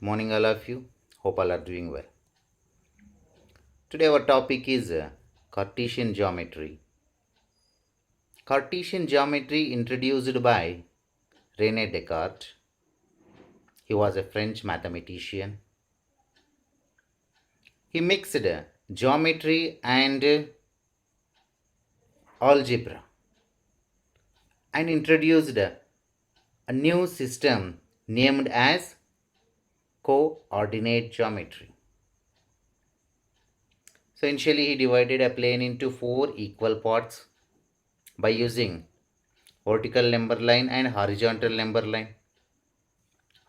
Morning, all of you. Hope all are doing well. Today, our topic is Cartesian geometry. Cartesian geometry introduced by Rene Descartes. He was a French mathematician. He mixed geometry and algebra and introduced a new system named as coordinate geometry. So, initially, he divided a plane into four equal parts by using vertical number line and horizontal number line,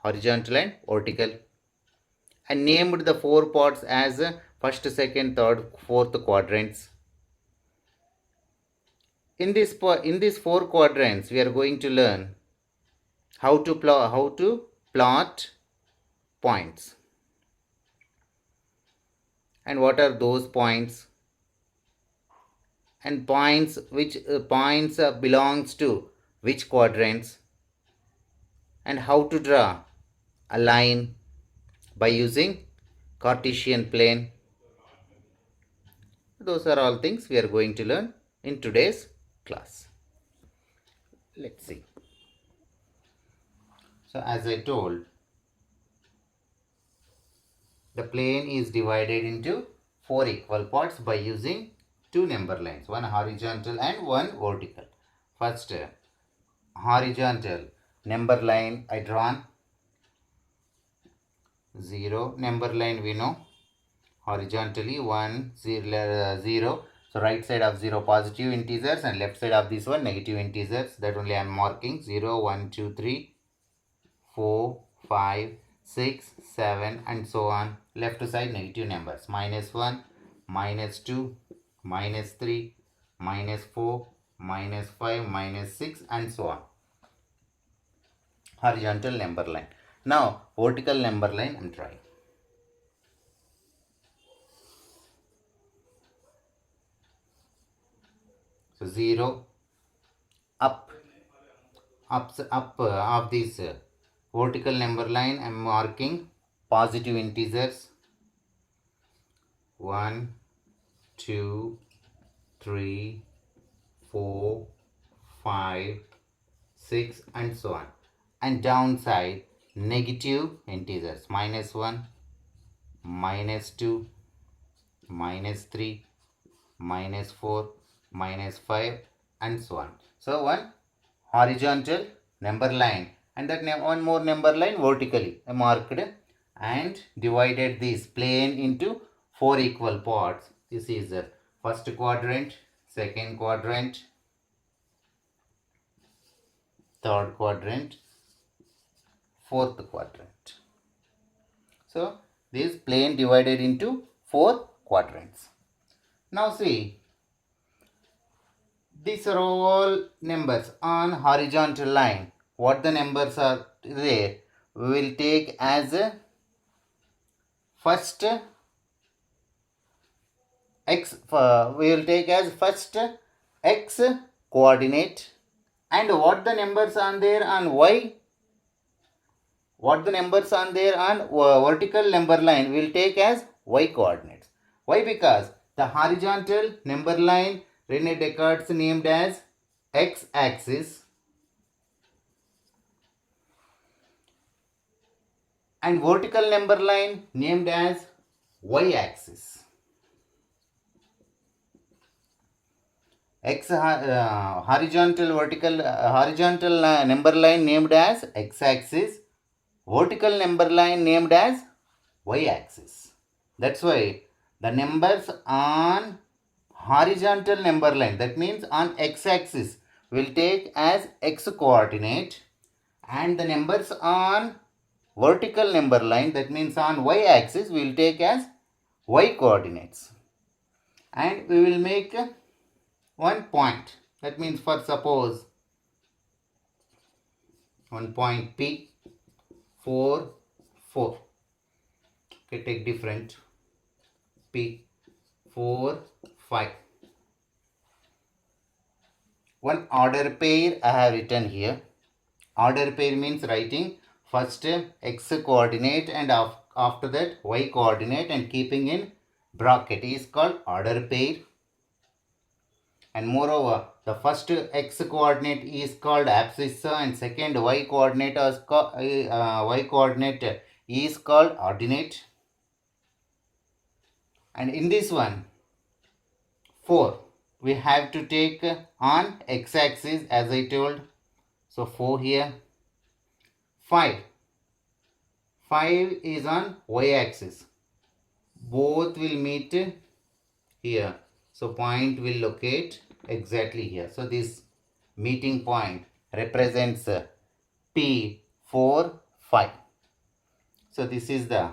horizontal and vertical, and named the four parts as first, second, third, fourth quadrants. In these four quadrants, we are going to learn how to plot points, and what are those points, and points which points belongs to which quadrants, and how to draw a line by using Cartesian plane. Those are all things we are going to learn in today's class. Let's see. So, as I told, the plane is divided into four equal parts by using two number lines, one horizontal and one vertical. First, horizontal number line I drawn 0. Number line we know horizontally 1 0. So right side of 0 positive integers and left side of this one negative integers. That only I am marking 0 1 2 3 4 5 6 7 and so on. Left side negative numbers -1 -2 -3 -4 -5 -6 and so on. Horizontal number line. Now vertical number line I am trying. So 0 up of this vertical number line I am marking positive integers 1 2 3 4 5 6 and so on, and downside negative integers -1 -2 -3 -4 -5 and so on. So one horizontal number line and that one more number line vertically I marked and divided this plane into four equal parts. This is the first quadrant, second quadrant, third quadrant, fourth quadrant. So this plane divided into four quadrants. Now see, these are all numbers on horizontal line. What the numbers are there, we will take as first x. We will take as first x coordinate, and what the numbers on there on y. What the numbers on there on vertical number line we will take as y coordinates. Why? Because the horizontal number line Rene Descartes named as x-axis and vertical number line named as y-axis. Horizontal number line named as x-axis, vertical number line named as y-axis. That's why the numbers on horizontal number line, that means on x-axis, will take as x coordinate, and the numbers on vertical number line, that means on y-axis, will take as y coordinates. And we will make one point. That means for suppose one point P 4 4. Okay, take different P 4 5. One order pair I have written here. Order pair means writing first x coordinate and after that y coordinate and keeping in bracket is called order pair. And moreover, the first x coordinate is called abscissa and second y coordinate is called ordinate. And in this one 4 we have to take on x-axis as I told. So 4 here. 5 is on y-axis. Both will meet here. So point will locate exactly here. So this meeting point represents P 4 5. So this is the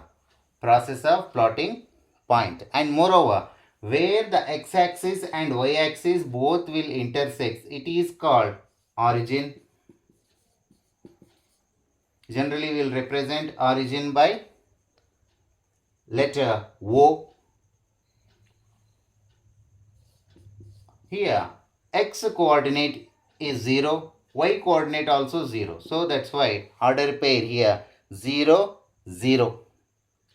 process of plotting point. And moreover, where the x-axis and y-axis both will intersect, it is called origin. Generally we will represent origin by letter O. Here x coordinate is 0, y coordinate also 0. So that's why order pair here 0 0.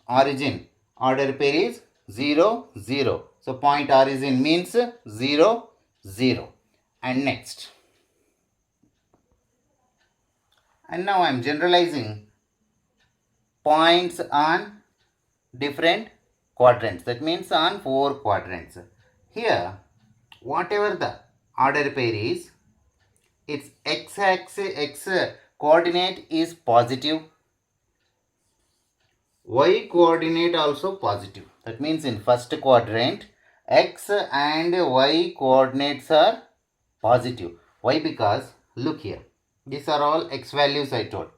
Origin order pair is 0 0. So point origin means 0 0. And next. And now I am generalizing points on different quadrants. That means on 4 quadrants. Here whatever the order pair is, its x-axis x coordinate is positive, y coordinate also positive. That means in first quadrant x and y coordinates are positive. Why? Because look here, these are all x values I told,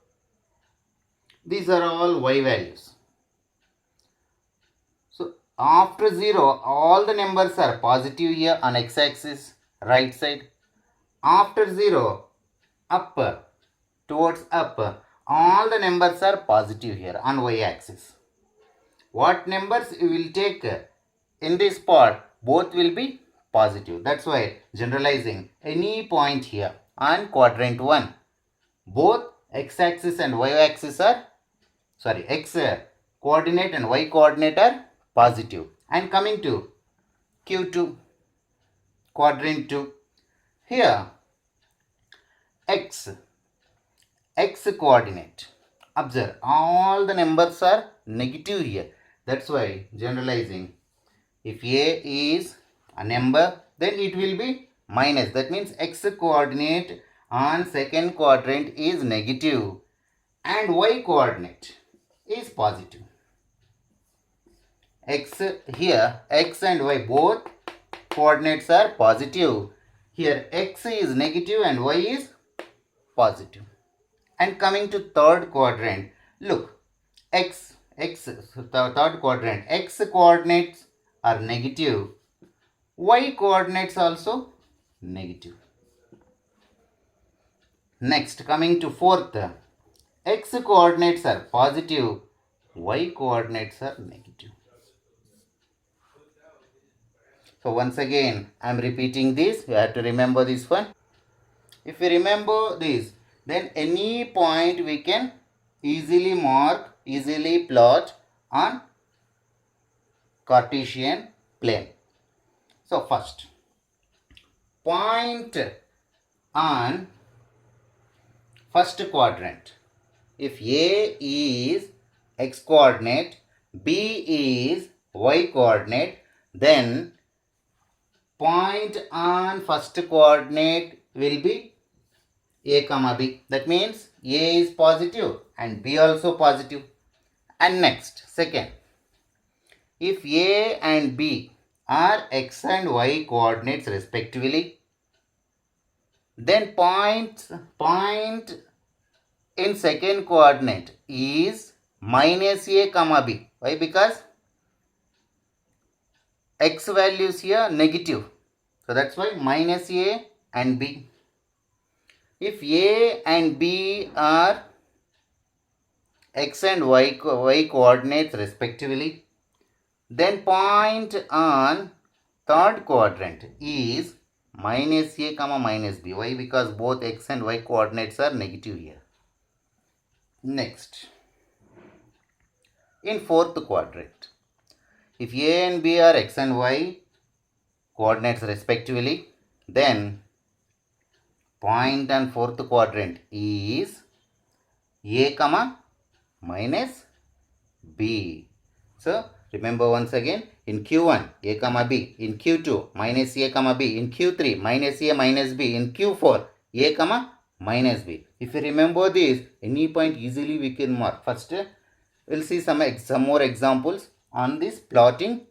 these are all y values. So after 0 all the numbers are positive here on x-axis right side. After 0 up towards up all the numbers are positive here on y-axis. What numbers you will take in this part, both will be positive. That's why generalizing any point here on quadrant 1, both x-axis and y-axis are x coordinate and y coordinate are positive. And coming to Q2, quadrant 2, here x coordinate, observe all the numbers are negative here. That's why generalizing, if a is a number then it will be minus. That means x coordinate on second quadrant is negative and y coordinate is positive. X here, x and y both coordinates are positive. Here x is negative and y is positive. And coming to third quadrant, look, third quadrant, x coordinates are negative, y coordinates also negative. Next, coming to fourth, x coordinates are positive, y coordinates are negative. So once again I am repeating this, you have to remember this one. If you remember this, then any point we can easily mark, easily plot on Cartesian plane. So first, point on first quadrant. If A is x coordinate, B is y coordinate, then point on first coordinate will be A comma B. That means A is positive and B also positive. And next, second, if A and B are x and y coordinates respectively, then point in second coordinate is minus A comma B. Why? Because x values here negative. So that's why minus A and B. If A and B are x and y coordinates respectively, then point on third quadrant is minus A comma minus B. Why? Because both x and y coordinates are negative here. Next, in fourth quadrant, if A and B are x and y coordinates respectively, then point on fourth quadrant is A comma minus B. So remember once again, in Q1 A comma B, in Q2 minus A comma B, in Q3 minus A minus B, in Q4 A comma minus B. If you remember this, any point easily we can mark. First we'll see some more examples on this plotting